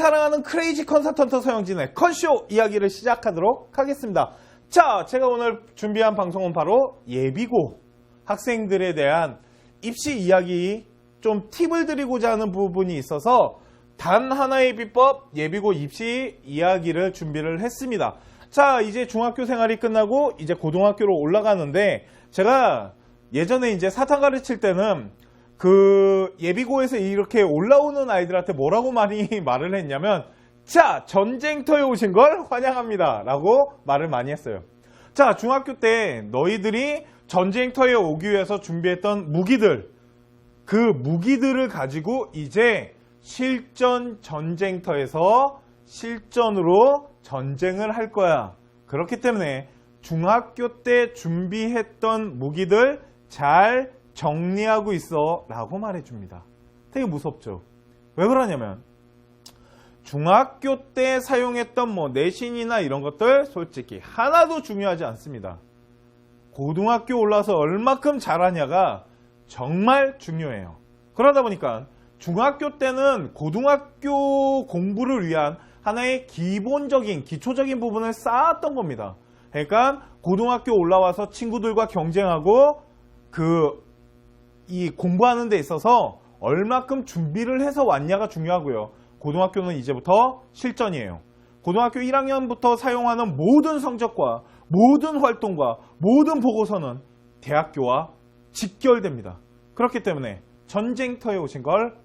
사랑하는 크레이지 컨설턴트 서영진의 컨쇼 이야기를 시작하도록 하겠습니다. 자, 제가 오늘 준비한 방송은 바로 예비고 학생들에 대한 입시 이야기, 좀 팁을 드리고자 하는 부분이 있어서 단 하나의 비법 예비고 입시 이야기를 준비를 했습니다. 자, 이제 중학교 생활이 끝나고 이제 고등학교로 올라가는데, 제가 예전에 이제 사탐 가르칠 때는 그 예비고에서 이렇게 올라오는 아이들한테 뭐라고 많이 말을 했냐면, 자, 전쟁터에 오신 걸 환영합니다 라고 말을 많이 했어요. 자, 중학교 때 너희들이 전쟁터에 오기 위해서 준비했던 무기들, 그 무기들을 가지고 이제 실전 전쟁터에서 실전으로 전쟁을 할 거야. 그렇기 때문에 중학교 때 준비했던 무기들 잘 정리하고 있어 라고 말해줍니다. 되게 무섭죠. 왜 그러냐면 중학교 때 사용했던 뭐 내신이나 이런 것들 솔직히 하나도 중요하지 않습니다. 고등학교 올라서 얼마큼 잘하냐가 정말 중요해요. 그러다 보니까 중학교 때는 고등학교 공부를 위한 하나의 기본적인 기초적인 부분을 쌓았던 겁니다. 그러니까 고등학교 올라와서 친구들과 경쟁하고 이 공부하는 데 있어서 얼마큼 준비를 해서 왔냐가 중요하고요. 고등학교는 이제부터 실전이에요. 고등학교 1학년부터 사용하는 모든 성적과 모든 활동과 모든 보고서는 대학교와 직결됩니다. 그렇기 때문에 전쟁터에 오신 걸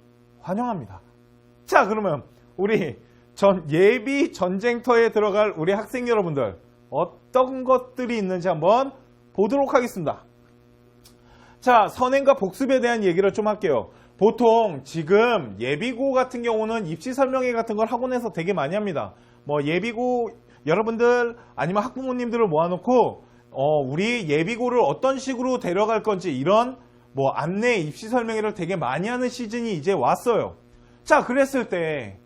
환영합니다. 자, 그러면 우리 예비 전쟁터에 들어갈 우리 학생 여러분들 어떤 것들이 있는지 한번 보도록 하겠습니다. 자, 선행과 복습에 대한 얘기를 좀 할게요. 보통 지금 예비고 같은 경우는 입시 설명회 같은 걸 학원에서 되게 많이 합니다. 뭐 예비고 여러분들 아니면 학부모님들을 모아놓고 우리 예비고를 어떤 식으로 데려갈 건지 이런 뭐 안내 입시 설명회를 되게 많이 하는 시즌이 이제 왔어요. 자, 그랬을 때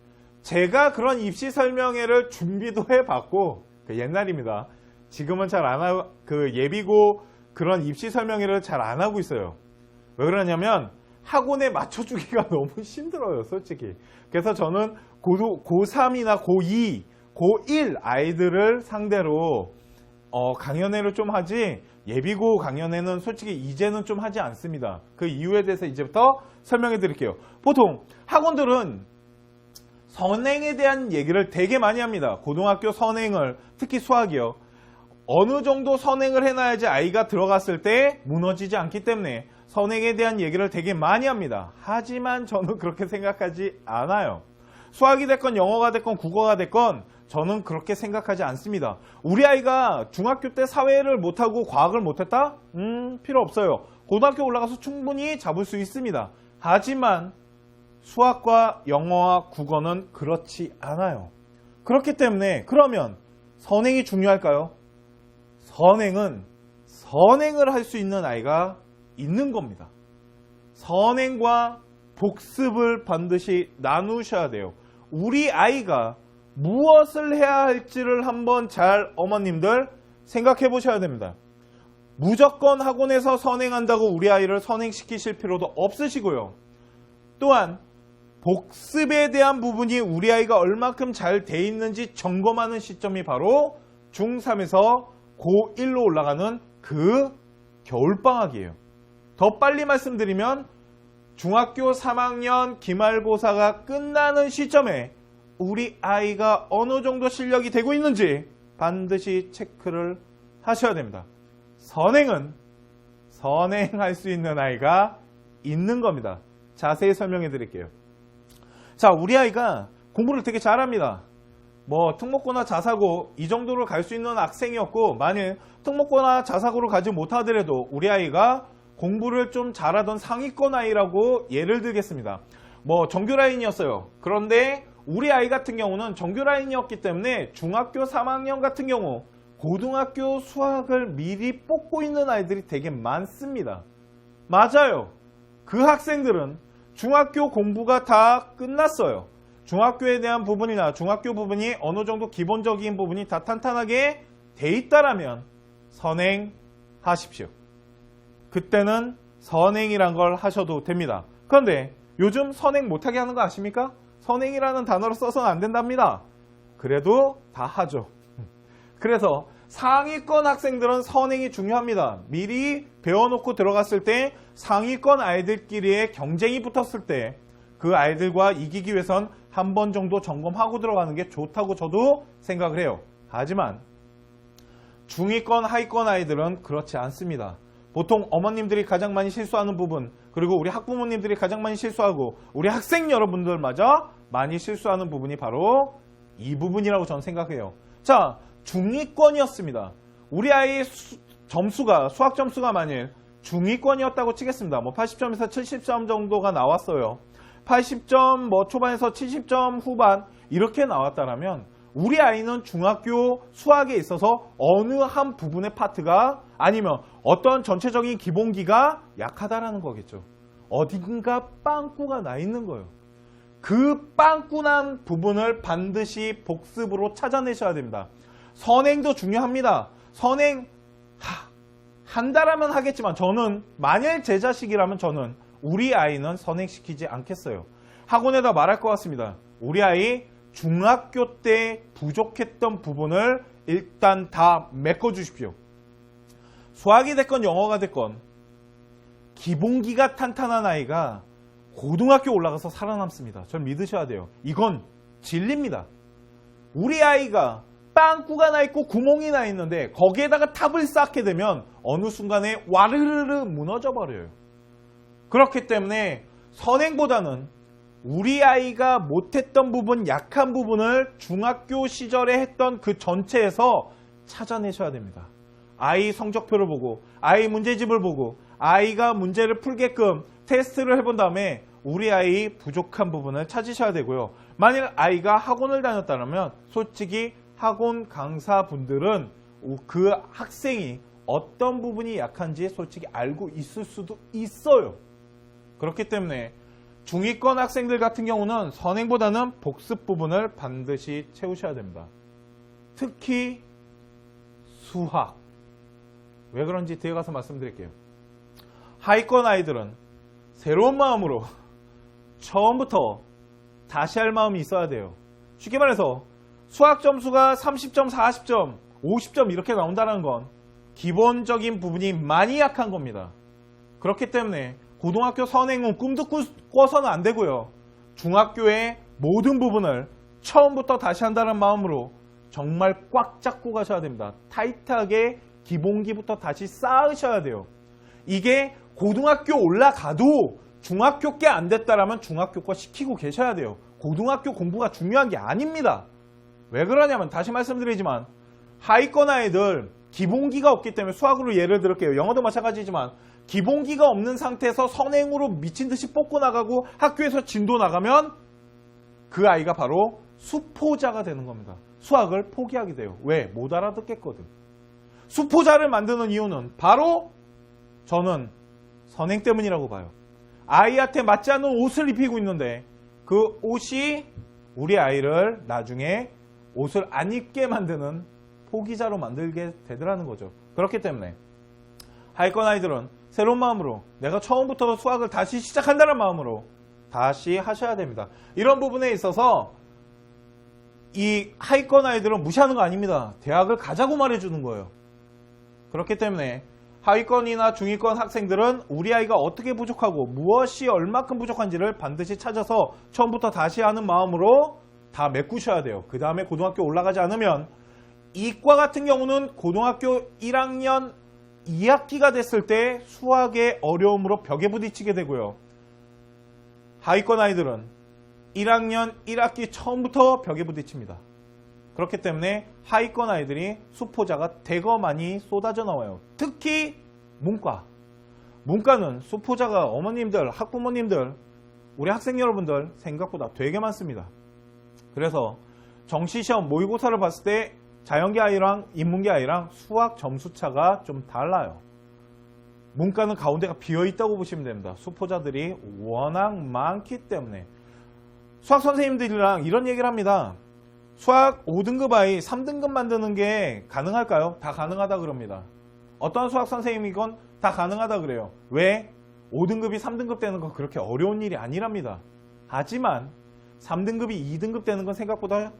제가 그런 입시 설명회를 준비도 해봤고, 옛날입니다. 지금은 잘 안 하고, 예비고 그런 입시 설명회를 잘 안 하고 있어요. 왜 그러냐면 학원에 맞춰주기가 너무 힘들어요, 솔직히. 그래서 저는 고3이나 고2, 고1 아이들을 상대로 강연회를 좀 하지, 예비고 강연회는 솔직히 이제는 좀 하지 않습니다. 그 이유에 대해서 이제부터 설명해 드릴게요. 보통 학원들은 선행에 대한 얘기를 되게 많이 합니다. 고등학교 선행을, 특히 수학이요. 어느 정도 선행을 해놔야지 아이가 들어갔을 때 무너지지 않기 때문에 선행에 대한 얘기를 되게 많이 합니다. 하지만 저는 그렇게 생각하지 않아요. 수학이 됐건 영어가 됐건 국어가 됐건 저는 그렇게 생각하지 않습니다. 우리 아이가 중학교 때 사회를 못하고 과학을 못했다? 필요 없어요. 고등학교 올라가서 충분히 잡을 수 있습니다. 하지만 수학과 영어와 국어는 그렇지 않아요. 그렇기 때문에 그러면 선행이 중요할까요? 선행을 할 수 있는 아이가 있는 겁니다. 선행과 복습을 반드시 나누셔야 돼요. 우리 아이가 무엇을 해야 할지를 한번 잘 어머님들 생각해 보셔야 됩니다. 무조건 학원에서 선행한다고 우리 아이를 선행시키실 필요도 없으시고요. 또한 복습에 대한 부분이 우리 아이가 얼마큼 잘 돼 있는지 점검하는 시점이 바로 중3에서 고1로 올라가는 그 겨울방학이에요. 더 빨리 말씀드리면 중학교 3학년 기말고사가 끝나는 시점에 우리 아이가 어느 정도 실력이 되고 있는지 반드시 체크를 하셔야 됩니다. 선행할 수 있는 아이가 있는 겁니다. 자세히 설명해 드릴게요. 자, 우리 아이가 공부를 되게 잘합니다. 뭐 특목고나 자사고 이 정도로 갈 수 있는 학생이었고, 만일 특목고나 자사고를 가지 못하더라도 우리 아이가 공부를 좀 잘하던 상위권 아이라고 예를 들겠습니다. 뭐 정규 라인이었어요. 그런데 우리 아이 같은 경우는 정규 라인이었기 때문에 중학교 3학년 같은 경우 고등학교 수학을 미리 뽑고 있는 아이들이 되게 많습니다. 맞아요. 그 학생들은 중학교 공부가 다 끝났어요. 중학교에 대한 부분이나 중학교 부분이 어느 정도 기본적인 부분이 다 탄탄하게 돼 있다라면 선행하십시오. 그때는 선행이란 걸 하셔도 됩니다. 그런데 요즘 선행 못하게 하는 거 아십니까? 선행이라는 단어를 써서는 안 된답니다. 그래도 다 하죠. 그래서 상위권 학생들은 선행이 중요합니다. 미리 배워놓고 들어갔을 때 상위권 아이들끼리의 경쟁이 붙었을 때 그 아이들과 이기기 위해선 한 번 정도 점검하고 들어가는 게 좋다고 저도 생각을 해요. 하지만 중위권, 하위권 아이들은 그렇지 않습니다. 보통 어머님들이 가장 많이 실수하는 부분, 그리고 우리 학부모님들이 가장 많이 실수하고 우리 학생 여러분들마저 많이 실수하는 부분이 바로 이 부분이라고 저는 생각해요. 자, 중위권이었습니다. 우리 아이의 점수가, 수학 점수가 만일 중위권이었다고 치겠습니다. 뭐 80점에서 70점 정도가 나왔어요. 80점 뭐 초반에서 70점 후반 이렇게 나왔다면 우리 아이는 중학교 수학에 있어서 어느 한 부분의 파트가 아니면 어떤 전체적인 기본기가 약하다라는 거겠죠. 어딘가 빵꾸가 나 있는 거예요. 그 빵꾸난 부분을 반드시 복습으로 찾아내셔야 됩니다. 선행도 중요합니다. 선행 한다라면 하겠지만 저는 만일 제 자식이라면 저는 우리 아이는 선행시키지 않겠어요. 학원에다 말할 것 같습니다. 우리 아이 중학교 때 부족했던 부분을 일단 다 메꿔주십시오. 수학이 됐건 영어가 됐건 기본기가 탄탄한 아이가 고등학교 올라가서 살아남습니다. 절 믿으셔야 돼요. 이건 진리입니다. 우리 아이가 빵꾸가 나 있고 구멍이 나 있는데 거기에다가 탑을 쌓게 되면 어느 순간에 와르르르 무너져 버려요. 그렇기 때문에 선행보다는 우리 아이가 못했던 부분, 약한 부분을 중학교 시절에 했던 그 전체에서 찾아내셔야 됩니다. 아이 성적표를 보고, 아이 문제집을 보고, 아이가 문제를 풀게끔 테스트를 해본 다음에 우리 아이 부족한 부분을 찾으셔야 되고요. 만일 아이가 학원을 다녔다면 솔직히 학원 강사분들은 그 학생이 어떤 부분이 약한지 솔직히 알고 있을 수도 있어요. 그렇기 때문에 중위권 학생들 같은 경우는 선행보다는 복습 부분을 반드시 채우셔야 됩니다. 특히 수학. 왜 그런지 뒤에 가서 말씀드릴게요. 하위권 아이들은 새로운 마음으로 처음부터 다시 할 마음이 있어야 돼요. 쉽게 말해서 수학 점수가 30점, 40점, 50점 이렇게 나온다는 건 기본적인 부분이 많이 약한 겁니다. 그렇기 때문에 고등학교 선행은 꿈도 꿔서는 안 되고요. 중학교의 모든 부분을 처음부터 다시 한다는 마음으로 정말 꽉 잡고 가셔야 됩니다. 타이트하게 기본기부터 다시 쌓으셔야 돼요. 이게 고등학교 올라가도 중학교 게 안 됐다라면 중학교 거 시키고 계셔야 돼요. 고등학교 공부가 중요한 게 아닙니다. 왜 그러냐면 다시 말씀드리지만 하위권 아이들 기본기가 없기 때문에 수학으로 예를 들을게요. 영어도 마찬가지지만 기본기가 없는 상태에서 선행으로 미친 듯이 뽑고 나가고 학교에서 진도 나가면 그 아이가 바로 수포자가 되는 겁니다. 수학을 포기하게 돼요. 왜? 못 알아듣겠거든. 수포자를 만드는 이유는 바로 저는 선행 때문이라고 봐요. 아이한테 맞지 않는 옷을 입히고 있는데 그 옷이 우리 아이를 나중에 옷을 안 입게 만드는 포기자로 만들게 되더라는 거죠. 그렇기 때문에 하위권 아이들은 새로운 마음으로 내가 처음부터 수학을 다시 시작한다는 마음으로 다시 하셔야 됩니다. 이런 부분에 있어서 이 하위권 아이들은 무시하는 거 아닙니다. 대학을 가자고 말해주는 거예요. 그렇기 때문에 하위권이나 중위권 학생들은 우리 아이가 어떻게 부족하고 무엇이 얼마큼 부족한지를 반드시 찾아서 처음부터 다시 하는 마음으로 다 메꾸셔야 돼요. 그 다음에 고등학교 올라가지 않으면 이과 같은 경우는 고등학교 1학년 2학기가 됐을 때 수학의 어려움으로 벽에 부딪히게 되고요. 하위권 아이들은 1학년 1학기 처음부터 벽에 부딪힙니다. 그렇기 때문에 하위권 아이들이 수포자가 대거 많이 쏟아져 나와요. 특히 문과. 문과는 수포자가 어머님들, 학부모님들, 우리 학생 여러분들 생각보다 되게 많습니다. 그래서 정시시험 모의고사를 봤을 때 자연계 아이랑 인문계 아이랑 수학 점수차가 좀 달라요. 문과는 가운데가 비어있다고 보시면 됩니다. 수포자들이 워낙 많기 때문에. 수학 선생님들이랑 이런 얘기를 합니다. 수학 5등급 아이 3등급 만드는 게 가능할까요? 다 가능하다 그럽니다. 어떤 수학 선생님이건 다 가능하다 그래요. 왜? 5등급이 3등급 되는 건 그렇게 어려운 일이 아니랍니다. 하지만 3등급이 2등급 되는 건 생각보다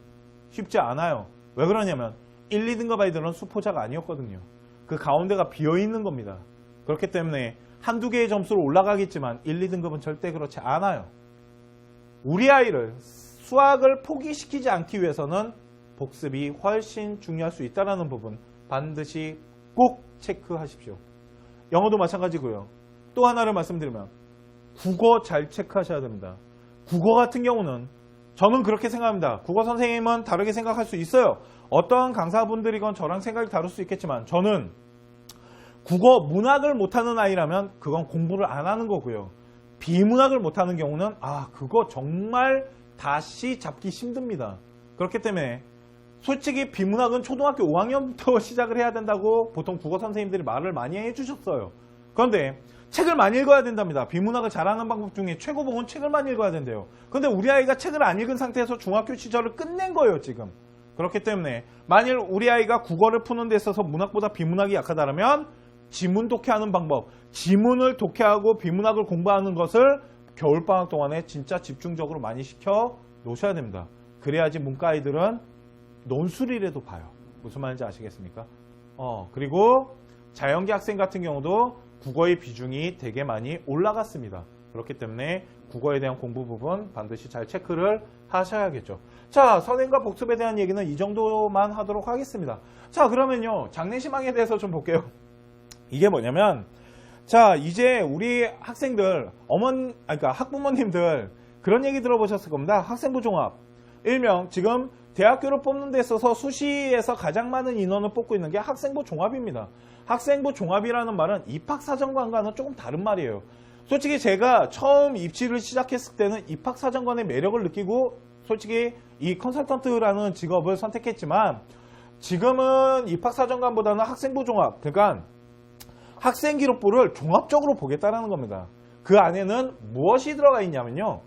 쉽지 않아요. 왜 그러냐면 1, 2등급 아이들은 수포자가 아니었거든요. 그 가운데가 비어있는 겁니다. 그렇기 때문에 한두 개의 점수로 올라가겠지만 1, 2등급은 절대 그렇지 않아요. 우리 아이를 수학을 포기시키지 않기 위해서는 복습이 훨씬 중요할 수 있다는 부분 반드시 꼭 체크하십시오. 영어도 마찬가지고요. 또 하나를 말씀드리면 국어 잘 체크하셔야 됩니다. 국어 같은 경우는 저는 그렇게 생각합니다. 국어 선생님은 다르게 생각할 수 있어요. 어떤 강사분들이건 저랑 생각이 다를 수 있겠지만 저는 국어 문학을 못하는 아이라면 그건 공부를 안 하는 거고요. 비문학을 못하는 경우는 그거 정말 다시 잡기 힘듭니다. 그렇기 때문에 솔직히 비문학은 초등학교 5학년부터 시작을 해야 된다고 보통 국어 선생님들이 말을 많이 해주셨어요. 그런데 책을 많이 읽어야 된답니다. 비문학을 잘하는 방법 중에 최고봉은 책을 많이 읽어야 된대요. 그런데 우리 아이가 책을 안 읽은 상태에서 중학교 시절을 끝낸 거예요, 지금. 그렇기 때문에 만일 우리 아이가 국어를 푸는 데 있어서 문학보다 비문학이 약하다면 지문 독해하는 방법, 지문을 독해하고 비문학을 공부하는 것을 겨울방학 동안에 진짜 집중적으로 많이 시켜 놓으셔야 됩니다. 그래야지 문과 아이들은 논술이라도 봐요. 무슨 말인지 아시겠습니까? 그리고 자연계 학생 같은 경우도 국어의 비중이 되게 많이 올라갔습니다. 그렇기 때문에 국어에 대한 공부 부분 반드시 잘 체크를 하셔야겠죠. 자, 선행과 복습에 대한 얘기는 이 정도만 하도록 하겠습니다. 자, 그러면요. 장래희망에 대해서 좀 볼게요. 이게 뭐냐면 자, 이제 우리 학생들, 그러니까 학부모님들 그런 얘기 들어보셨을 겁니다. 학생부 종합. 일명 지금 대학교를 뽑는 데 있어서 수시에서 가장 많은 인원을 뽑고 있는 게 학생부 종합입니다. 학생부 종합이라는 말은 입학사정관과는 조금 다른 말이에요. 솔직히 제가 처음 입시를 시작했을 때는 입학사정관의 매력을 느끼고 솔직히 이 컨설턴트라는 직업을 선택했지만 지금은 입학사정관보다는 학생부 종합, 그러니까 학생기록부를 종합적으로 보겠다는 겁니다. 그 안에는 무엇이 들어가 있냐면요.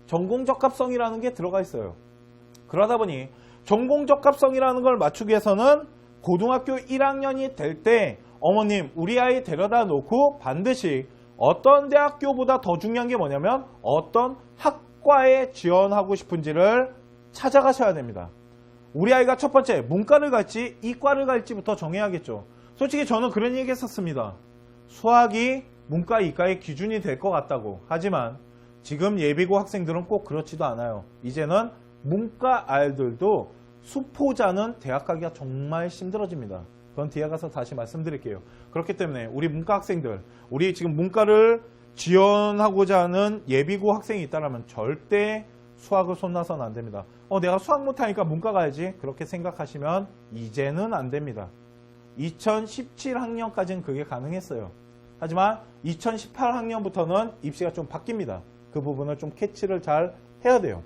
전공적합성이라는 게 들어가 있어요. 그러다 보니 전공적합성이라는 걸 맞추기 위해서는 고등학교 1학년이 될 때 어머님 우리 아이 데려다 놓고 반드시 어떤 대학교보다 더 중요한 게 뭐냐면 어떤 학과에 지원하고 싶은지를 찾아가셔야 됩니다. 우리 아이가 첫 번째 문과를 갈지 이과를 갈지부터 정해야겠죠. 솔직히 저는 그런 얘기 했었습니다. 수학이 문과 이과의 기준이 될 것 같다고. 하지만 지금 예비고 학생들은 꼭 그렇지도 않아요. 이제는 문과 아이들도 수포자는 대학 가기가 정말 힘들어집니다. 그건 뒤에 가서 다시 말씀드릴게요. 그렇기 때문에 우리 문과 학생들, 우리 지금 문과를 지원하고자 하는 예비고 학생이 있다면 절대 수학을 손놔서는 안 됩니다. 내가 수학 못하니까 문과 가야지. 그렇게 생각하시면 이제는 안 됩니다. 2017학년까지는 그게 가능했어요. 하지만 2018학년부터는 입시가 좀 바뀝니다. 그 부분을 좀 캐치를 잘 해야 돼요.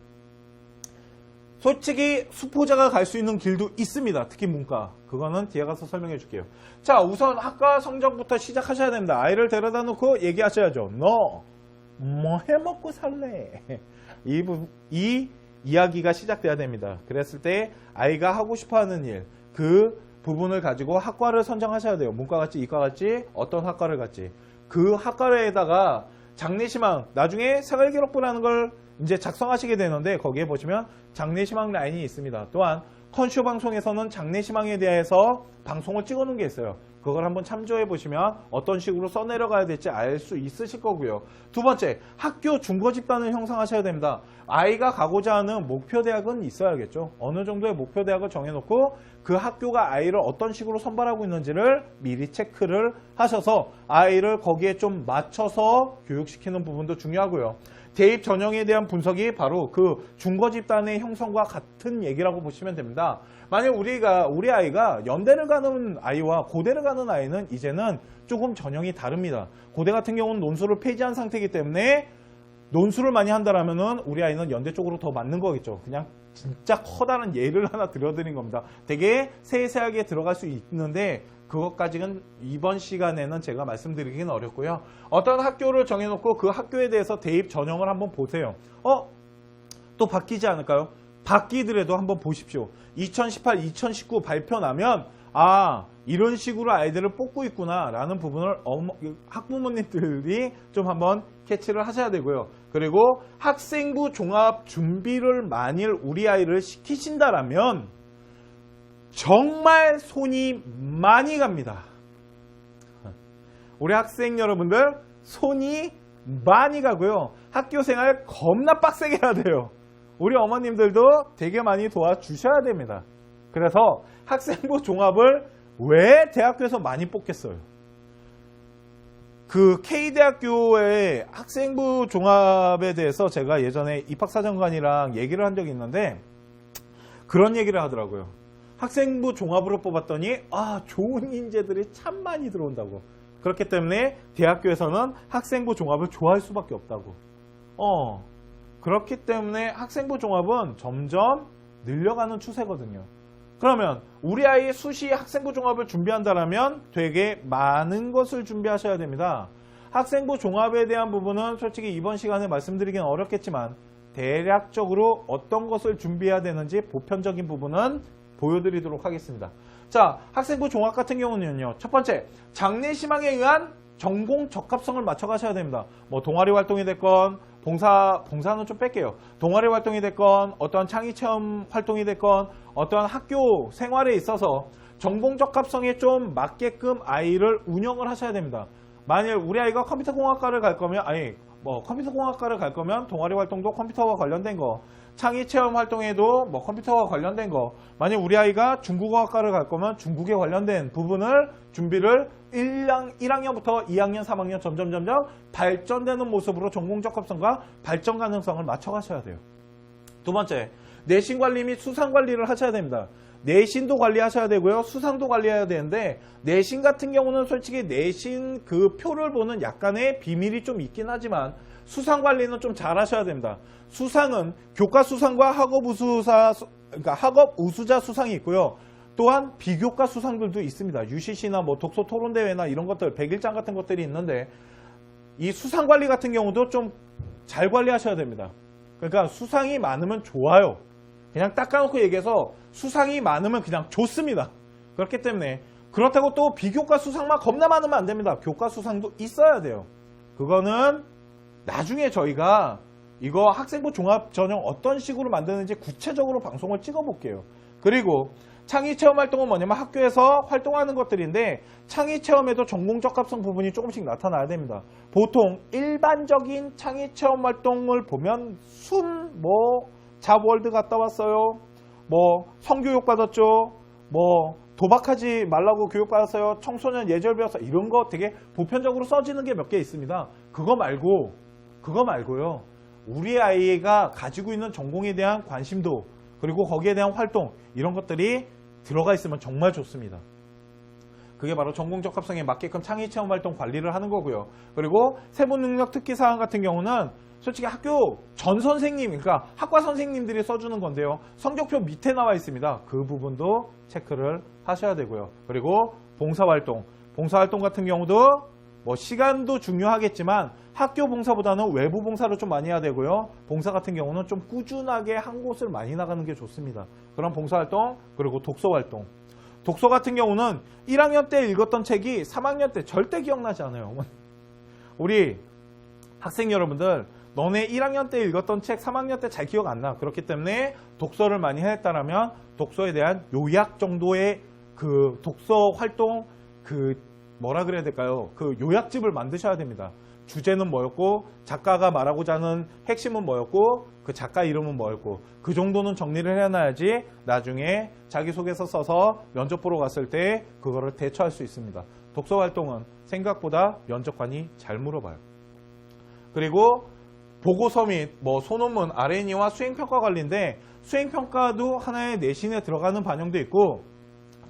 솔직히 수포자가 갈 수 있는 길도 있습니다. 특히 문과. 그거는 뒤에 가서 설명해 줄게요. 자, 우선 학과 성적부터 시작하셔야 됩니다. 아이를 데려다 놓고 얘기하셔야죠. 너 뭐 해먹고 살래? 이 이야기가 시작돼야 됩니다. 그랬을 때 아이가 하고 싶어하는 일, 그 부분을 가지고 학과를 선정하셔야 돼요. 문과 갈지 이과 갈지 어떤 학과를 갈지. 그 학과에다가 장래희망, 나중에 생활기록부라는 걸 이제 작성하시게 되는데 거기에 보시면 장래희망 라인이 있습니다. 또한 컨슈 방송에서는 장래희망에 대해서 방송을 찍어 놓은 게 있어요. 그걸 한번 참조해 보시면 어떤 식으로 써내려가야 될지 알 수 있으실 거고요. 두 번째, 학교 중거 집단을 형성하셔야 됩니다. 아이가 가고자 하는 목표 대학은 있어야겠죠. 어느 정도의 목표 대학을 정해놓고 그 학교가 아이를 어떤 식으로 선발하고 있는지를 미리 체크를 하셔서 아이를 거기에 좀 맞춰서 교육시키는 부분도 중요하고요. 대입 전형에 대한 분석이 바로 그 중거 집단의 형성과 같은 얘기라고 보시면 됩니다. 만약 우리 아이가 연대를 가는 아이와 고대를 가는 아이는 이제는 조금 전형이 다릅니다. 고대 같은 경우는 논술을 폐지한 상태이기 때문에 논술을 많이 한다라면은 우리 아이는 연대 쪽으로 더 맞는 거겠죠. 그냥 진짜 커다란 예를 하나 들어드린 겁니다. 되게 세세하게 들어갈 수 있는데 그것까지는 이번 시간에는 제가 말씀드리기는 어렵고요. 어떤 학교를 정해놓고 그 학교에 대해서 대입 전형을 한번 보세요. 또 바뀌지 않을까요? 바뀌더라도 한번 보십시오. 2018, 2019 발표 나면 아, 이런 식으로 아이들을 뽑고 있구나 라는 부분을 학부모님들이 좀 한번 캐치를 하셔야 되고요. 그리고 학생부 종합 준비를 만일 우리 아이를 시키신다라면 정말 손이 많이 갑니다. 우리 학생 여러분들 손이 많이 가고요. 학교 생활 겁나 빡세게 해야 돼요. 우리 어머님들도 되게 많이 도와주셔야 됩니다. 그래서 학생부 종합을 왜 대학교에서 많이 뽑겠어요? 그 K대학교의 학생부 종합에 대해서 제가 예전에 입학사정관이랑 얘기를 한 적이 있는데 그런 얘기를 하더라고요. 학생부 종합으로 뽑았더니 좋은 인재들이 참 많이 들어온다고. 그렇기 때문에 대학교에서는 학생부 종합을 좋아할 수밖에 없다고. 그렇기 때문에 학생부 종합은 점점 늘려가는 추세거든요. 그러면 우리 아이 수시 학생부 종합을 준비한다면 되게 많은 것을 준비하셔야 됩니다. 학생부 종합에 대한 부분은 솔직히 이번 시간에 말씀드리기는 어렵겠지만 대략적으로 어떤 것을 준비해야 되는지 보편적인 부분은 보여드리도록 하겠습니다. 자, 학생부 종합 같은 경우는요. 첫 번째, 장래희망에 의한 전공 적합성을 맞춰가셔야 됩니다. 뭐 동아리 활동이 됐건 봉사는 좀 뺄게요. 동아리 활동이 됐건 어떠한 창의체험 활동이 됐건 어떠한 학교 생활에 있어서 전공 적합성에 좀 맞게끔 아이를 운영을 하셔야 됩니다. 만일 우리 아이가 컴퓨터공학과를 갈 거면 컴퓨터공학과를 갈 거면 동아리 활동도 컴퓨터와 관련된 거, 창의체험 활동에도 컴퓨터와 관련된 거, 만약 우리 아이가 중국어학과를 갈 거면 중국에 관련된 부분을 준비를 1학년부터 2학년, 3학년 점점 발전되는 모습으로 전공 적합성과 발전 가능성을 맞춰가셔야 돼요. 두 번째, 내신 관리 및 수상 관리를 하셔야 됩니다. 내신도 관리하셔야 되고요. 수상도 관리해야 되는데 내신 같은 경우는 솔직히 내신 그 표를 보는 약간의 비밀이 좀 있긴 하지만 수상 관리는 좀 잘 하셔야 됩니다. 수상은 교과 수상과 학업 우수자 수상이 있고요. 또한 비교과 수상들도 있습니다. UCC나 독서 토론 대회나 이런 것들 100일장 같은 것들이 있는데 이 수상 관리 같은 경우도 좀 잘 관리하셔야 됩니다. 그러니까 수상이 많으면 좋아요. 그냥 닦아놓고 얘기해서 수상이 많으면 그냥 좋습니다. 그렇기 때문에 그렇다고 또 비교과 수상만 겁나 많으면 안 됩니다. 교과 수상도 있어야 돼요. 그거는 나중에 저희가 이거 학생부 종합 전형 어떤 식으로 만드는지 구체적으로 방송을 찍어 볼게요. 그리고 창의체험 활동은 뭐냐면 학교에서 활동하는 것들인데 창의체험에도 전공 적합성 부분이 조금씩 나타나야 됩니다. 보통 일반적인 창의체험 활동을 보면 잡월드 갔다 왔어요. 성교육 받았죠. 도박하지 말라고 교육 받았어요. 청소년 예절 배웠어요. 이런 거 되게 보편적으로 써지는 게 몇 개 있습니다. 그거 말고요. 우리 아이가 가지고 있는 전공에 대한 관심도 그리고 거기에 대한 활동 이런 것들이 들어가 있으면 정말 좋습니다. 그게 바로 전공 적합성에 맞게끔 창의체험 활동 관리를 하는 거고요. 그리고 세부능력 특기사항 같은 경우는 솔직히 학교 전 선생님, 그러니까 학과 선생님들이 써주는 건데요. 성적표 밑에 나와 있습니다. 그 부분도 체크를 하셔야 되고요. 그리고 봉사활동 같은 경우도 시간도 중요하겠지만 학교 봉사보다는 외부 봉사를 좀 많이 해야 되고요. 봉사 같은 경우는 좀 꾸준하게 한 곳을 많이 나가는 게 좋습니다. 그런 봉사활동 그리고 독서활동. 독서 같은 경우는 1학년 때 읽었던 책이 3학년 때 절대 기억나지 않아요. 우리 학생 여러분들 너네 1학년 때 읽었던 책 3학년 때 잘 기억 안 나. 그렇기 때문에 독서를 많이 했다라면 독서에 대한 요약 정도의 그 독서 활동 뭐라 그래야 될까요? 그 요약집을 만드셔야 됩니다. 주제는 뭐였고 작가가 말하고자 하는 핵심은 뭐였고 그 작가 이름은 뭐였고 그 정도는 정리를 해놔야지 나중에 자기소개서 써서 면접 보러 갔을 때 그거를 대처할 수 있습니다. 독서 활동은 생각보다 면접관이 잘 물어봐요. 그리고 보고서 및 소논문, R&E와 수행평가 관리인데 수행평가도 하나의 내신에 들어가는 반영도 있고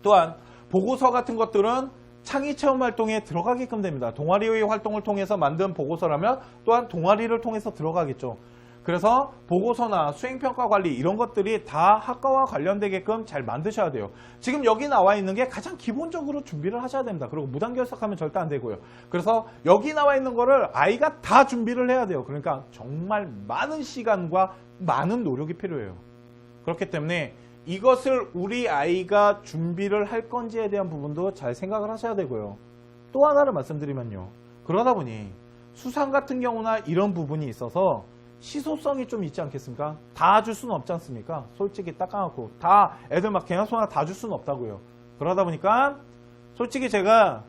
또한 보고서 같은 것들은 창의체험 활동에 들어가게끔 됩니다. 동아리의 활동을 통해서 만든 보고서라면 또한 동아리를 통해서 들어가겠죠. 그래서 보고서나 수행평가 관리 이런 것들이 다 학과와 관련되게끔 잘 만드셔야 돼요. 지금 여기 나와 있는 게 가장 기본적으로 준비를 하셔야 됩니다. 그리고 무단결석하면 절대 안 되고요. 그래서 여기 나와 있는 거를 아이가 다 준비를 해야 돼요. 그러니까 정말 많은 시간과 많은 노력이 필요해요. 그렇기 때문에 이것을 우리 아이가 준비를 할 건지에 대한 부분도 잘 생각을 하셔야 되고요. 또 하나를 말씀드리면요. 그러다 보니 수상 같은 경우나 이런 부분이 있어서 시소성이 좀 있지 않겠습니까? 다 줄 수는 없지 않습니까? 솔직히 딱 까놓고 다 애들 막 개념소나 다 줄 수는 없다고요. 그러다 보니까 솔직히 제가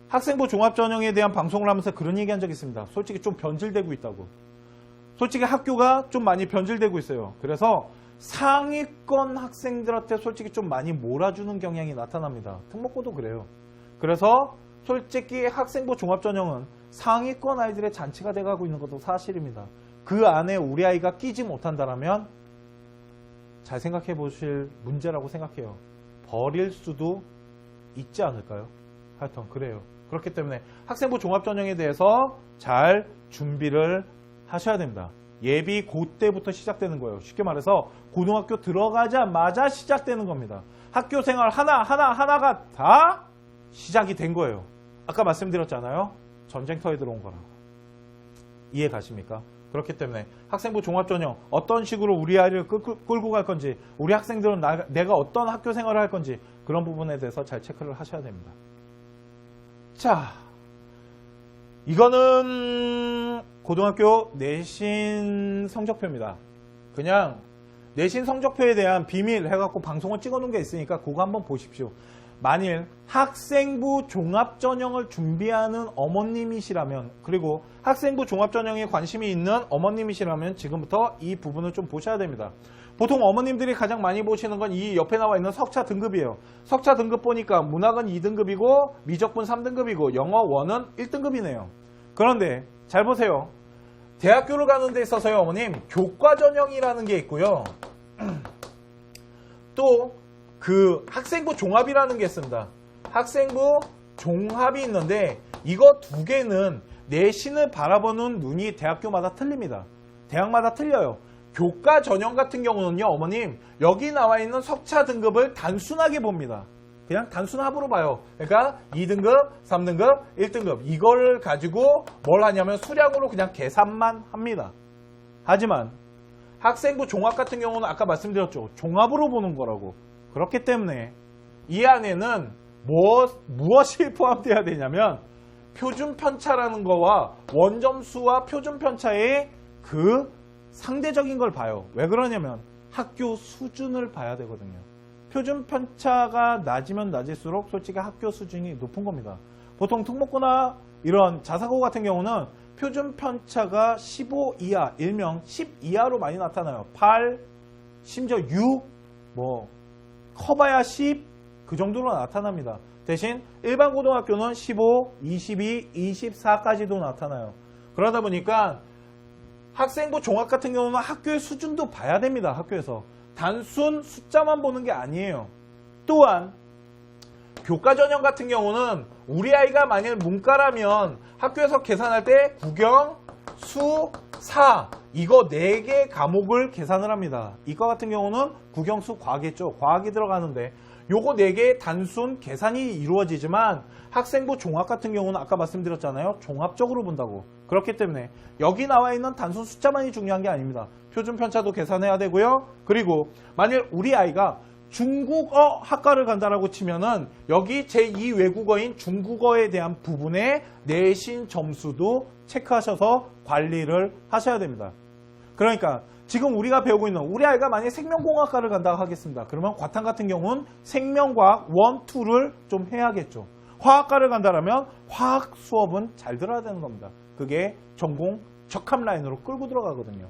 학생부 종합전형에 대한 방송을 하면서 그런 얘기한 적이 있습니다. 솔직히 좀 변질되고 있다고. 솔직히 학교가 좀 많이 변질되고 있어요. 그래서 상위권 학생들한테 솔직히 좀 많이 몰아주는 경향이 나타납니다. 특목고도 그래요. 그래서 솔직히 학생부 종합전형은 상위권 아이들의 잔치가 돼가고 있는 것도 사실입니다. 그 안에 우리 아이가 끼지 못한다면 잘 생각해 보실 문제라고 생각해요. 버릴 수도 있지 않을까요? 하여튼 그래요. 그렇기 때문에 학생부 종합전형에 대해서 잘 준비를 하셔야 됩니다. 예비 그때부터 시작되는 거예요. 쉽게 말해서 고등학교 들어가자마자 시작되는 겁니다. 학교 생활 하나가 다 시작이 된 거예요. 아까 말씀드렸잖아요. 전쟁터에 들어온 거라고. 이해 가십니까? 그렇기 때문에 학생부 종합전형 어떤 식으로 우리 아이를 끌고 갈 건지, 우리 학생들은 내가 어떤 학교 생활을 할 건지 그런 부분에 대해서 잘 체크를 하셔야 됩니다. 자, 이거는 고등학교 내신 성적표입니다. 그냥 내신 성적표에 대한 비밀 해갖고 방송을 찍어놓은 게 있으니까 그거 한번 보십시오. 만일 학생부 종합전형을 준비하는 어머님이시라면, 그리고 학생부 종합전형에 관심이 있는 어머님이시라면 지금부터 이 부분을 좀 보셔야 됩니다. 보통 어머님들이 가장 많이 보시는 건 이 옆에 나와 있는 석차 등급이에요. 석차 등급 보니까 문학은 2등급이고 미적분 3등급이고 영어 1은 1등급이네요. 그런데 잘 보세요. 대학교를 가는 데 있어서요, 어머님, 교과전형이라는 게 있고요. 또 그 학생부 종합이라는 게 있습니다. 학생부 종합이 있는데 이거 두 개는 내신을 바라보는 눈이 대학교마다 틀립니다. 대학마다 틀려요. 교과 전형 같은 경우는요, 어머님, 여기 나와 있는 석차 등급을 단순하게 봅니다. 그냥 단순 합으로 봐요. 그러니까 2등급, 3등급, 1등급 이걸 가지고 뭘 하냐면 수량으로 그냥 계산만 합니다. 하지만 학생부 종합 같은 경우는 아까 말씀드렸죠. 종합으로 보는 거라고. 그렇기 때문에 이 안에는 무엇이 포함되어야 되냐면 표준 편차라는 거와 원점수와 표준 편차의 그 상대적인 걸 봐요. 왜 그러냐면 학교 수준을 봐야 되거든요. 표준 편차가 낮으면 낮을수록 솔직히 학교 수준이 높은 겁니다. 보통 특목고나 이런 자사고 같은 경우는 표준 편차가 15 이하, 일명 10 이하로 많이 나타나요. 8, 심지어 6, 커봐야 10, 그 정도로 나타납니다. 대신 일반 고등학교는 15, 22, 24까지도 나타나요. 그러다 보니까 학생부 종합 같은 경우는 학교의 수준도 봐야 됩니다. 학교에서. 단순 숫자만 보는 게 아니에요. 또한 교과전형 같은 경우는 우리 아이가 만약 문과라면 학교에서 계산할 때 국영, 수, 사 이거 4개 과목을 계산을 합니다. 이과 같은 경우는 국영, 수, 과학이죠. 과학이 들어가는데 요거 4개의 단순 계산이 이루어지지만 학생부 종합 같은 경우는 아까 말씀드렸잖아요. 종합적으로 본다고. 그렇기 때문에 여기 나와 있는 단순 숫자만이 중요한 게 아닙니다. 표준 편차도 계산해야 되고요. 그리고 만일 우리 아이가 중국어 학과를 간다라고 치면은 여기 제2 외국어인 중국어에 대한 부분의 내신 점수도 체크하셔서 관리를 하셔야 됩니다. 그러니까 지금 우리가 배우고 있는 우리 아이가 만약에 생명공학과를 간다고 하겠습니다. 그러면 과탐 같은 경우는 생명과학 1, 2를 좀 해야겠죠. 화학과를 간다면 화학 수업은 잘 들어야 되는 겁니다. 그게 전공 적합 라인으로 끌고 들어가거든요.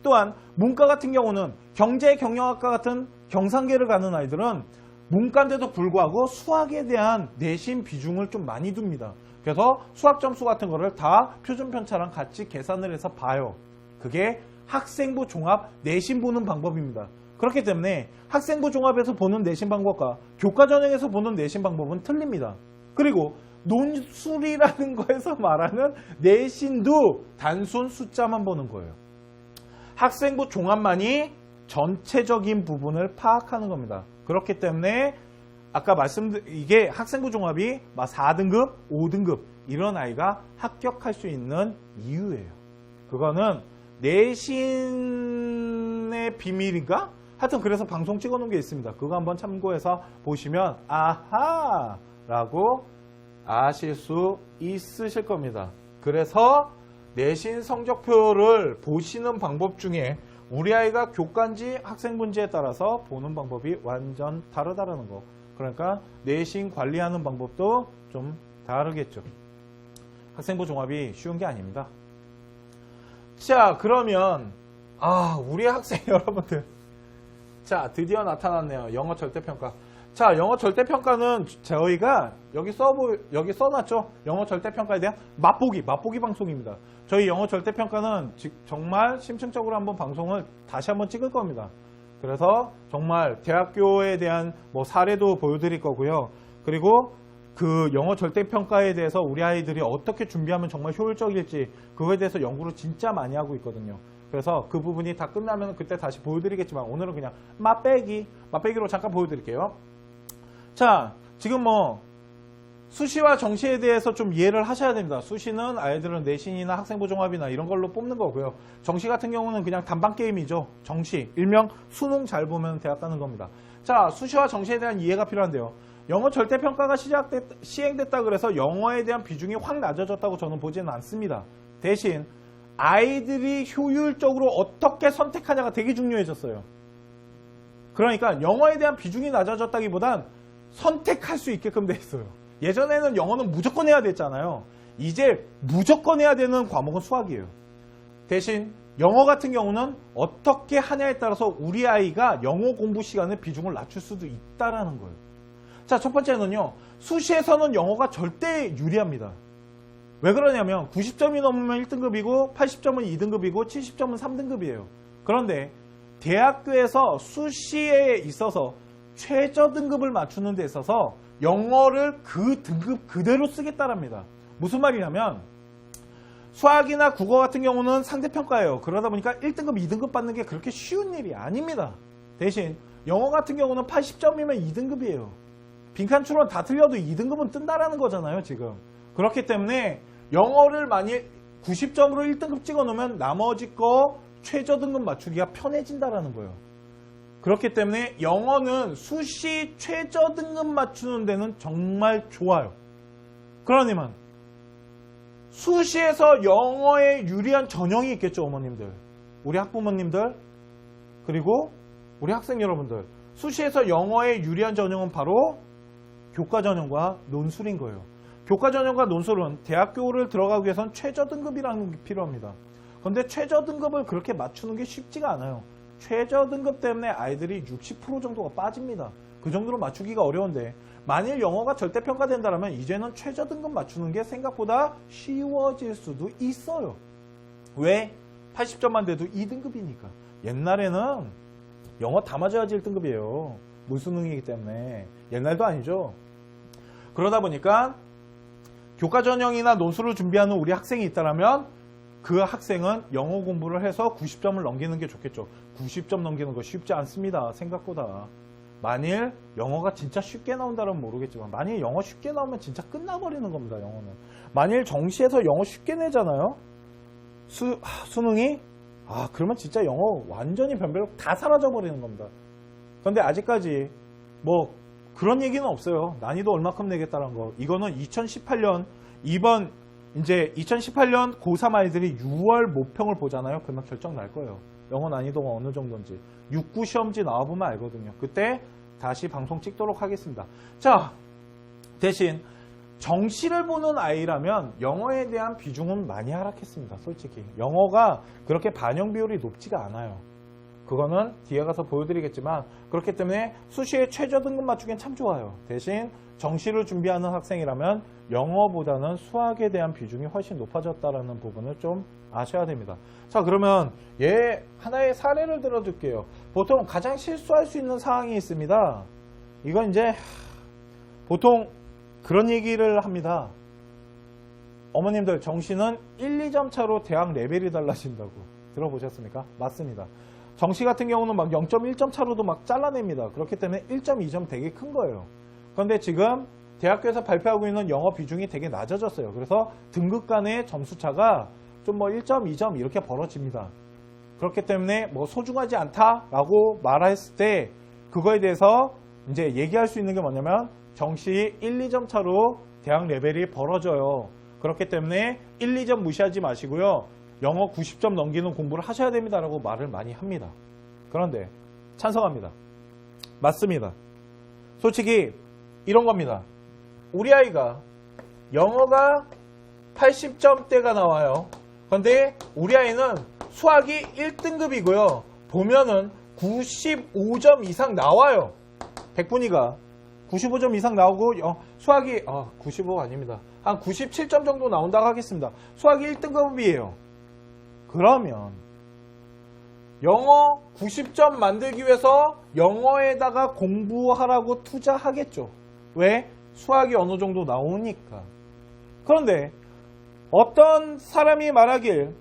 또한 문과 같은 경우는 경제 경영학과 같은 경상계를 가는 아이들은 문과인데도 불구하고 수학에 대한 내신 비중을 좀 많이 둡니다. 그래서 수학 점수 같은 거를 다 표준 편차랑 같이 계산을 해서 봐요. 그게 학생부 종합 내신 보는 방법입니다. 그렇기 때문에 학생부 종합에서 보는 내신 방법과 교과전형에서 보는 내신 방법은 틀립니다. 그리고 논술이라는 거에서 말하는 내신도 단순 숫자만 보는 거예요. 학생부 종합만이 전체적인 부분을 파악하는 겁니다. 그렇기 때문에 아까 이게 학생부 종합이 4등급, 5등급 이런 아이가 합격할 수 있는 이유예요. 그거는 내신의 비밀인가? 하여튼 그래서 방송 찍어 놓은 게 있습니다. 그거 한번 참고해서 보시면 아하 라고 아실 수 있으실 겁니다. 그래서 내신 성적표를 보시는 방법 중에 우리 아이가 교과인지 학생부인지에 따라서 보는 방법이 완전 다르다라는 거. 그러니까 내신 관리하는 방법도 좀 다르겠죠. 학생부 종합이 쉬운 게 아닙니다. 자, 그러면 우리 학생 여러분들, 자, 드디어 나타났네요. 영어 절대평가. 자, 영어 절대평가는 저희가 여기 써놨죠. 영어 절대평가에 대한 맛보기 방송입니다. 저희 영어 절대평가는 정말 심층적으로 한번 방송을 다시 한번 찍을 겁니다. 그래서 정말 대학교에 대한 뭐 사례도 보여드릴 거고요. 그리고 그 영어 절대평가에 대해서 우리 아이들이 어떻게 준비하면 정말 효율적일지 그거에 대해서 연구를 진짜 많이 하고 있거든요. 그래서 그 부분이 다 끝나면 그때 다시 보여드리겠지만 오늘은 그냥 맛배기로 잠깐 보여드릴게요. 자, 지금 뭐 수시와 정시에 대해서 좀 이해를 하셔야 됩니다. 수시는 아이들은 내신이나 학생부 종합이나 이런 걸로 뽑는 거고요. 정시 같은 경우는 그냥 단방 게임이죠. 정시, 일명 수능 잘 보면 대학 가는 겁니다. 자, 수시와 정시에 대한 이해가 필요한데요. 영어 절대평가가 시행됐다 그래서 영어에 대한 비중이 확 낮아졌다고 저는 보지는 않습니다. 대신 아이들이 효율적으로 어떻게 선택하냐가 되게 중요해졌어요. 그러니까 영어에 대한 비중이 낮아졌다기보단 선택할 수 있게끔 돼 있어요. 예전에는 영어는 무조건 해야 됐잖아요. 이제 무조건 해야 되는 과목은 수학이에요. 대신 영어 같은 경우는 어떻게 하냐에 따라서 우리 아이가 영어 공부 시간의 비중을 낮출 수도 있다라는 거예요. 자, 첫 번째는요. 수시에서는 영어가 절대 유리합니다. 왜 그러냐면 90점이 넘으면 1등급이고 80점은 2등급이고 70점은 3등급이에요. 그런데 대학교에서 수시에 있어서 최저 등급을 맞추는 데 있어서 영어를 그 등급 그대로 쓰겠다랍니다. 무슨 말이냐면 수학이나 국어 같은 경우는 상대평가예요. 그러다 보니까 1등급, 2등급 받는 게 그렇게 쉬운 일이 아닙니다. 대신 영어 같은 경우는 80점이면 2등급이에요. 빈칸 추론 다 틀려도 2등급은 뜬다라는 거잖아요, 지금. 그렇기 때문에 영어를 만약 90점으로 1등급 찍어 놓으면 나머지 거 최저 등급 맞추기가 편해진다라는 거예요. 그렇기 때문에 영어는 수시 최저 등급 맞추는 데는 정말 좋아요. 그러니만 수시에서 영어에 유리한 전형이 있겠죠, 어머님들. 우리 학부모님들, 그리고 우리 학생 여러분들. 수시에서 영어에 유리한 전형은 바로 교과 전형과 논술인 거예요. 교과 전형과 논술은 대학교를 들어가기 위해서는 최저 등급이라는 게 필요합니다. 그런데 최저 등급을 그렇게 맞추는 게 쉽지가 않아요. 최저 등급 때문에 아이들이 60% 정도가 빠집니다. 그 정도로 맞추기가 어려운데 만일 영어가 절대평가된다면 이제는 최저 등급 맞추는 게 생각보다 쉬워질 수도 있어요. 왜? 80점만 돼도 2등급이니까. 옛날에는 영어 다 맞아야지 1등급이에요. 무수능이기 때문에. 옛날도 아니죠. 그러다 보니까 교과 전형이나 논술을 준비하는 우리 학생이 있다면 그 학생은 영어 공부를 해서 90점을 넘기는 게 좋겠죠. 90점 넘기는 거 쉽지 않습니다. 생각보다. 만일 영어가 진짜 쉽게 나온다면 모르겠지만 만일 영어 쉽게 나오면 진짜 끝나버리는 겁니다. 영어는. 만일 정시에서 영어 쉽게 내잖아요. 수능이 그러면 진짜 영어 완전히 변별력 다 사라져버리는 겁니다. 그런데 아직까지 뭐 그런 얘기는 없어요. 난이도 얼마큼 내겠다는 거. 이거는 2018년 이제 2018년 고3 아이들이 6월 모평을 보잖아요. 그러면 결정 날 거예요. 영어 난이도가 어느 정도인지. 6, 9 시험지 나와보면 알거든요. 그때 다시 방송 찍도록 하겠습니다. 자, 대신 정시를 보는 아이라면 영어에 대한 비중은 많이 하락했습니다. 솔직히. 영어가 그렇게 반영 비율이 높지가 않아요. 그거는 뒤에 가서 보여드리겠지만 그렇기 때문에 수시에 최저 등급 맞추기엔 참 좋아요. 대신 정시를 준비하는 학생이라면 영어보다는 수학에 대한 비중이 훨씬 높아졌다는 부분을 좀 아셔야 됩니다. 자, 그러면 하나의 사례를 들어줄게요. 보통 가장 실수할 수 있는 상황이 있습니다. 이건 이제 보통 그런 얘기를 합니다. 어머님들 정시는 1, 2점 차로 대학 레벨이 달라진다고 들어보셨습니까? 맞습니다. 정시 같은 경우는 막 0.1점 차로도 막 잘라냅니다. 그렇기 때문에 1.2점 되게 큰 거예요. 그런데 지금 대학교에서 발표하고 있는 영어 비중이 되게 낮아졌어요. 그래서 등급 간의 점수 차가 좀 뭐 1점, 2점 이렇게 벌어집니다. 그렇기 때문에 뭐 소중하지 않다라고 말했을 때 그거에 대해서 이제 얘기할 수 있는 게 뭐냐면 정시 1, 2점 차로 대학 레벨이 벌어져요. 그렇기 때문에 1, 2점 무시하지 마시고요. 영어 90점 넘기는 공부를 하셔야 됩니다라고 말을 많이 합니다. 그런데 찬성합니다. 맞습니다. 솔직히 이런 겁니다. 우리 아이가 영어가 80점대가 나와요. 그런데 우리 아이는 수학이 1등급이고요. 보면은 95점 이상 나와요. 백분위가 95점 이상 나오고 수학이 95 아닙니다. 한 97점 정도 나온다고 하겠습니다. 수학이 1등급이에요. 그러면 영어 90점 만들기 위해서 영어에다가 공부하라고 투자하겠죠. 왜? 수학이 어느 정도 나오니까. 그런데 어떤 사람이 말하길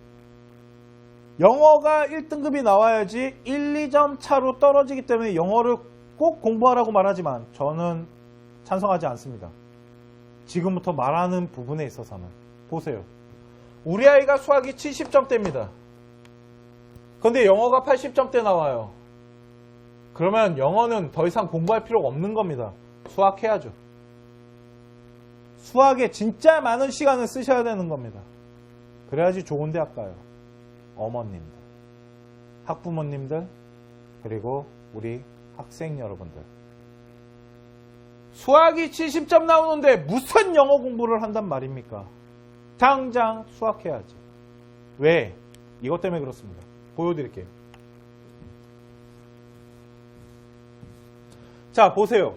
영어가 1등급이 나와야지 1, 2점 차로 떨어지기 때문에 영어를 꼭 공부하라고 말하지만 저는 찬성하지 않습니다. 지금부터 말하는 부분에 있어서는 보세요. 우리 아이가 수학이 70점대입니다. 그런데 영어가 80점대 나와요. 그러면 영어는 더 이상 공부할 필요가 없는 겁니다. 수학해야죠. 수학에 진짜 많은 시간을 쓰셔야 되는 겁니다. 그래야지 좋은 대학 가요. 어머님들, 학부모님들, 그리고 우리 학생 여러분들. 수학이 70점 나오는데 무슨 영어 공부를 한단 말입니까? 당장 수학해야지. 왜? 이것 때문에 그렇습니다. 보여드릴게요. 자, 보세요.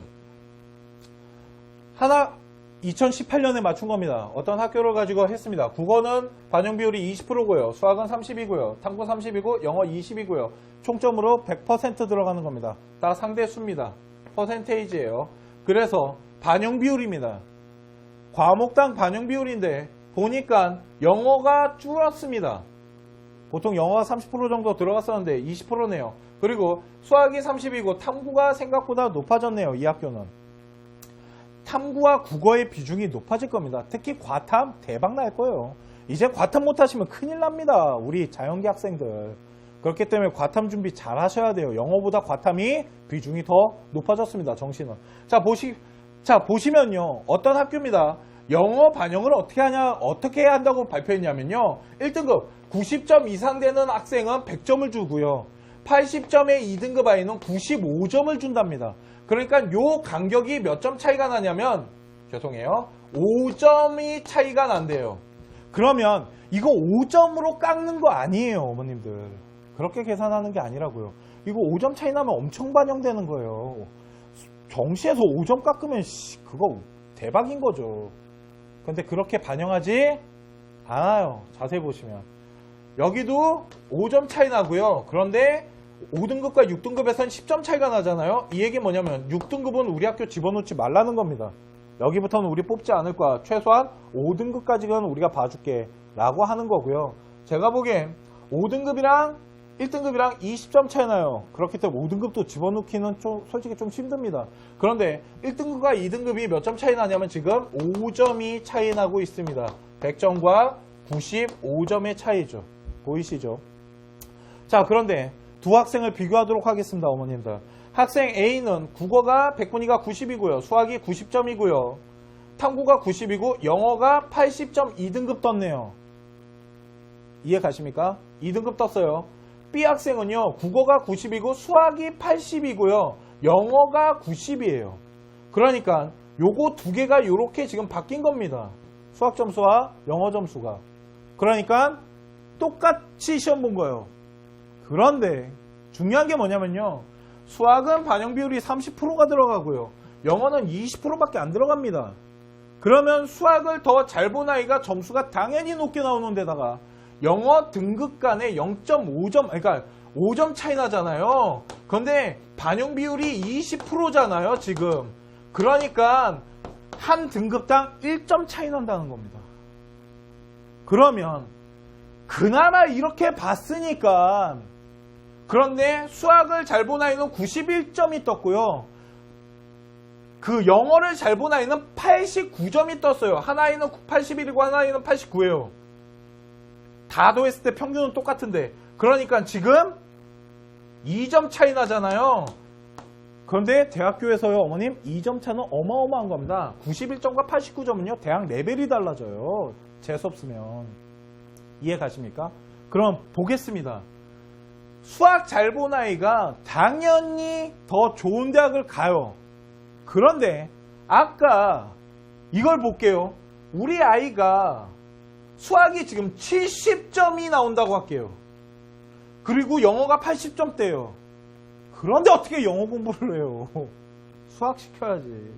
하나 2018년에 맞춘 겁니다. 어떤 학교를 가지고 했습니다. 국어는 반영 비율이 20%고요. 수학은 30이고요. 탐구 30이고 영어 20이고요. 총점으로 100% 들어가는 겁니다. 다 상대수입니다. 퍼센테이지예요. 그래서 반영 비율입니다. 과목당 반영 비율인데 보니까 영어가 줄었습니다. 보통 영어가 30% 정도 들어갔었는데 20%네요. 그리고 수학이 30이고 탐구가 생각보다 높아졌네요. 이 학교는. 탐구와 국어의 비중이 높아질 겁니다. 특히 과탐 대박 날 거예요. 이제 과탐 못하시면 큰일 납니다. 우리 자연계 학생들. 그렇기 때문에 과탐 준비 잘 하셔야 돼요. 영어보다 과탐이 비중이 더 높아졌습니다. 정시는. 자, 보시면요. 어떤 학교입니다. 영어 반영을 어떻게 해야 한다고 발표했냐면요. 1등급 90점 이상 되는 학생은 100점을 주고요. 80점의 2등급 아이는 95점을 준답니다. 그러니까 요 간격이 몇 점 차이가 나냐면 죄송해요. 5점이 차이가 난대요. 그러면 이거 5점으로 깎는 거 아니에요. 어머님들. 그렇게 계산하는 게 아니라고요. 이거 5점 차이 나면 엄청 반영되는 거예요. 정시에서 5점 깎으면 그거 대박인 거죠. 근데 그렇게 반영하지 않아요. 자세히 보시면. 여기도 5점 차이 나고요. 그런데 5등급과 6등급에선 10점 차이가 나잖아요. 이 얘기 뭐냐면 6등급은 우리 학교 집어넣지 말라는 겁니다. 여기부터는 우리 뽑지 않을 거야. 최소한 5등급까지는 우리가 봐줄게 라고 하는 거고요. 제가 보기엔 5등급이랑 1등급이랑 20점 차이 나요. 그렇기 때문에 5등급도 집어넣기는 솔직히 좀 힘듭니다. 그런데 1등급과 2등급이 몇 점 차이 나냐면 지금 5점이 차이 나고 있습니다. 100점과 95점의 차이죠. 보이시죠? 자, 그런데 두 학생을 비교하도록 하겠습니다. 어머님들. 학생 A는 국어가 100분위가 90이고요. 수학이 90점이고요. 탐구가 90이고 영어가 80점 2등급 떴네요. 이해 가십니까? 2등급 떴어요. B 학생은요. 국어가 90이고 수학이 80이고요. 영어가 90이에요. 그러니까 요거 두 개가 요렇게 지금 바뀐 겁니다. 수학 점수와 영어 점수가. 그러니까 똑같이 시험 본 거예요. 그런데 중요한 게 뭐냐면요. 수학은 반영 비율이 30%가 들어가고요. 영어는 20%밖에 안 들어갑니다. 그러면 수학을 더 잘 본 아이가 점수가 당연히 높게 나오는 데다가 영어 등급 간에 0.5점, 그러니까 5점 차이 나잖아요. 그런데 반영 비율이 20%잖아요, 지금. 그러니까 한 등급당 1점 차이 난다는 겁니다. 그러면 그나마 이렇게 봤으니까 그런데 수학을 잘 본 아이는 91점이 떴고요. 그 영어를 잘 본 아이는 89점이 떴어요. 한 아이는 81이고 한 아이는 89예요. 다 더했을 때 평균은 똑같은데 그러니까 지금 2점 차이 나잖아요. 그런데 대학교에서요, 어머님, 2점 차는 어마어마한 겁니다. 91점과 89점은요, 대학 레벨이 달라져요. 재수 없으면. 이해 가십니까? 그럼 보겠습니다. 수학 잘 본 아이가 당연히 더 좋은 대학을 가요. 그런데 아까 이걸 볼게요. 우리 아이가 수학이 지금 70점이 나온다고 할게요. 그리고 영어가 80점대예요. 그런데 어떻게 영어 공부를 해요? 수학 시켜야지.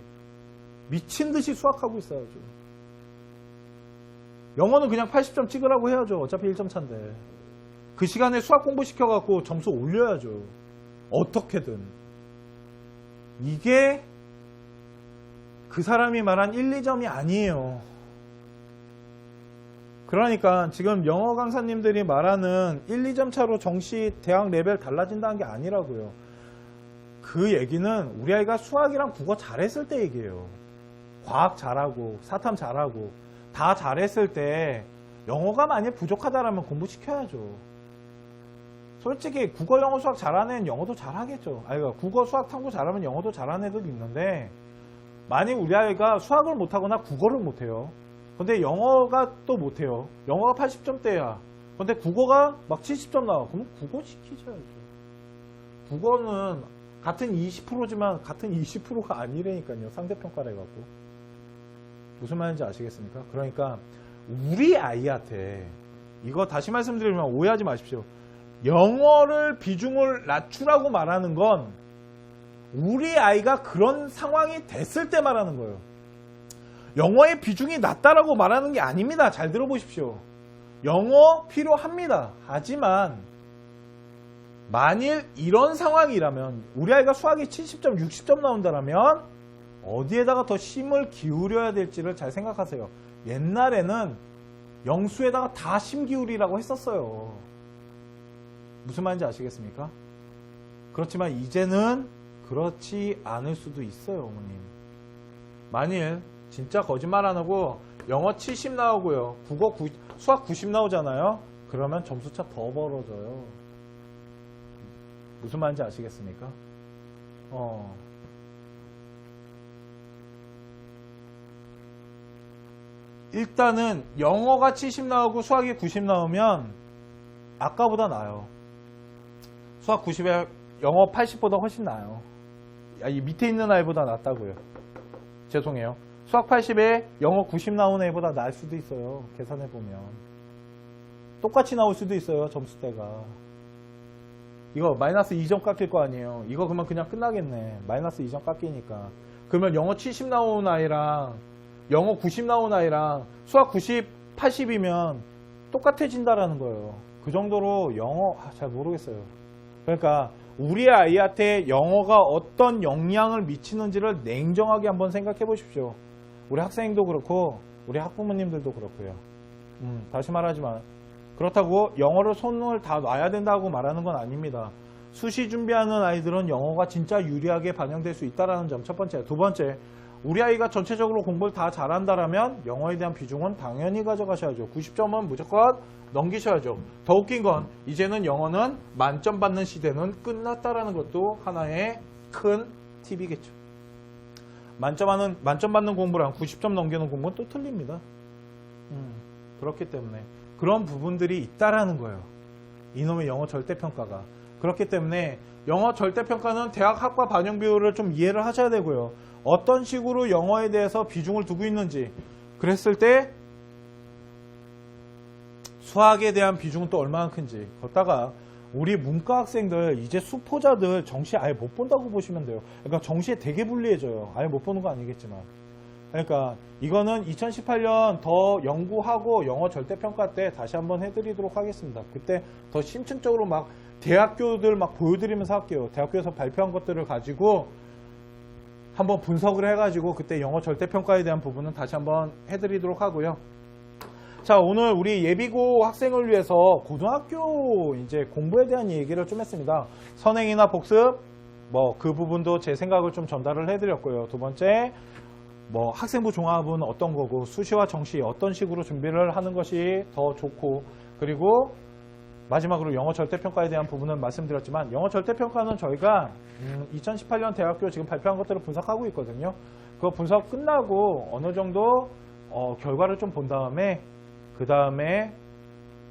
미친 듯이 수학하고 있어야죠. 영어는 그냥 80점 찍으라고 해야죠. 어차피 1점 차인데. 그 시간에 수학 공부 시켜갖고 점수 올려야죠. 어떻게든. 이게 그 사람이 말한 1, 2점이 아니에요. 그러니까 지금 영어 강사님들이 말하는 1, 2점 차로 정시 대학 레벨 달라진다는 게 아니라고요. 그 얘기는 우리 아이가 수학이랑 국어 잘했을 때 얘기예요. 과학 잘하고 사탐 잘하고 다 잘했을 때 영어가 만약 부족하다라면 공부시켜야죠. 솔직히 국어, 영어, 수학 잘하는 애는 영어도 잘하겠죠. 그러니까 국어, 수학, 탐구 잘하면 영어도 잘하는 애들도 있는데 만약 우리 아이가 수학을 못하거나 국어를 못해요. 근데 영어가 또 못해요. 영어가 80점대야. 근데 국어가 막 70점 나와. 그럼 국어 시키셔야죠. 국어는 같은 20%지만 같은 20%가 아니라니까요. 상대평가를 해갖고. 무슨 말인지 아시겠습니까? 그러니까 우리 아이한테 이거 다시 말씀드리면 오해하지 마십시오. 영어를 비중을 낮추라고 말하는 건 우리 아이가 그런 상황이 됐을 때 말하는 거예요. 영어의 비중이 낮다라고 말하는 게 아닙니다. 잘 들어보십시오. 영어 필요합니다. 하지만 만일 이런 상황이라면 우리 아이가 수학이 70점, 60점 나온다면 어디에다가 더 힘을 기울여야 될지를 잘 생각하세요. 옛날에는 영수에다가 다 힘 기울이라고 했었어요. 무슨 말인지 아시겠습니까? 그렇지만 이제는 그렇지 않을 수도 있어요, 어머님. 만일 진짜 거짓말 안 하고 영어 70 나오고요. 수학 90 나오잖아요. 그러면 점수차 더 벌어져요. 무슨 말인지 아시겠습니까? 일단은 영어가 70 나오고 수학이 90 나오면 아까보다 나아요. 수학 90에 영어 80보다 훨씬 나아요. 이 밑에 있는 아이보다 낫다고요. 죄송해요. 수학 80에 영어 90 나오는 애보다 나을 수도 있어요. 계산해보면. 똑같이 나올 수도 있어요. 점수대가. 이거 마이너스 2점 깎일 거 아니에요. 이거 그러면 그냥 끝나겠네. 마이너스 2점 깎이니까. 그러면 영어 70 나오는 아이랑 영어 90 나오는 아이랑 수학 90, 80이면 똑같아진다라는 거예요. 그 정도로 영어 잘 모르겠어요. 그러니까 우리 아이한테 영어가 어떤 영향을 미치는지를 냉정하게 한번 생각해 보십시오. 우리 학생도 그렇고 우리 학부모님들도 그렇고요. 다시 말하지만 그렇다고 영어를 손을 다 놔야 된다고 말하는 건 아닙니다. 수시 준비하는 아이들은 영어가 진짜 유리하게 반영될 수 있다는 점 첫 번째. 두 번째, 우리 아이가 전체적으로 공부를 다 잘한다라면 영어에 대한 비중은 당연히 가져가셔야죠. 90점은 무조건 넘기셔야죠. 더 웃긴 건 이제는 영어는 만점 받는 시대는 끝났다라는 것도 하나의 큰 팁이겠죠. 만점 받는 공부랑 90점 넘기는 공부는 또 틀립니다. 그렇기 때문에 그런 부분들이 있다라는 거예요. 이놈의 영어 절대평가가. 그렇기 때문에 영어 절대평가는 대학 학과 반영 비율을 좀 이해를 하셔야 되고요. 어떤 식으로 영어에 대해서 비중을 두고 있는지 그랬을 때 수학에 대한 비중은 또 얼마나 큰지. 걷다가 우리 문과 학생들 이제 수포자들 정시 아예 못 본다고 보시면 돼요. 그러니까 정시에 되게 불리해져요. 아예 못 보는 거 아니겠지만. 그러니까 이거는 2018년 더 연구하고 영어 절대평가 때 다시 한번 해드리도록 하겠습니다. 그때 더 심층적으로 막 대학교들 막 보여드리면서 할게요. 대학교에서 발표한 것들을 가지고 한번 분석을 해가지고 그때 영어 절대평가에 대한 부분은 다시 한번 해드리도록 하고요. 자, 오늘 우리 예비고 학생을 위해서 고등학교 이제 공부에 대한 얘기를 좀 했습니다. 선행이나 복습, 뭐 그 부분도 제 생각을 좀 전달을 해드렸고요. 두 번째, 뭐 학생부 종합은 어떤 거고 수시와 정시 어떤 식으로 준비를 하는 것이 더 좋고, 그리고 마지막으로 영어 절대평가에 대한 부분은 말씀드렸지만 영어 절대평가는 저희가 2018년 대학교 지금 발표한 것들을 분석하고 있거든요. 그 분석 끝나고 어느 정도 결과를 좀 본 다음에 그 다음에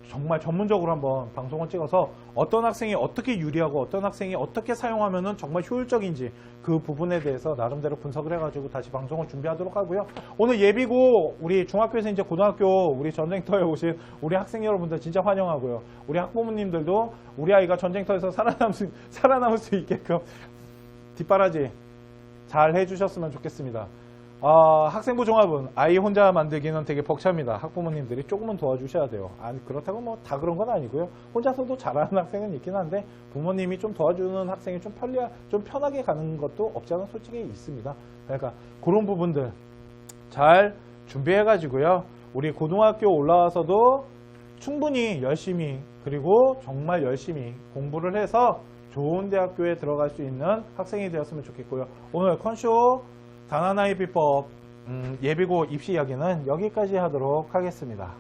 정말 전문적으로 한번 방송을 찍어서 어떤 학생이 어떻게 유리하고 어떤 학생이 어떻게 사용하면은 정말 효율적인지 그 부분에 대해서 나름대로 분석을 해가지고 다시 방송을 준비하도록 하고요. 오늘 예비고 우리 중학교에서 이제 고등학교 우리 전쟁터에 오신 우리 학생 여러분들 진짜 환영하고요. 우리 학부모님들도 우리 아이가 전쟁터에서 살아남을 수 있게끔 뒷바라지 잘 해주셨으면 좋겠습니다. 학생부 종합은 아이 혼자 만들기는 되게 벅찹니다. 학부모님들이 조금은 도와주셔야 돼요. 아니, 그렇다고 뭐 다 그런 건 아니고요. 혼자서도 잘하는 학생은 있긴 한데 부모님이 좀 도와주는 학생이 좀 편하게 가는 것도 없지 않아 솔직히 있습니다. 그러니까 그런 부분들 잘 준비해가지고요. 우리 고등학교 올라와서도 충분히 열심히 그리고 정말 열심히 공부를 해서 좋은 대학교에 들어갈 수 있는 학생이 되었으면 좋겠고요. 오늘 컨쇼 단하나의 비법 예비고 입시 이야기는 여기까지 하도록 하겠습니다.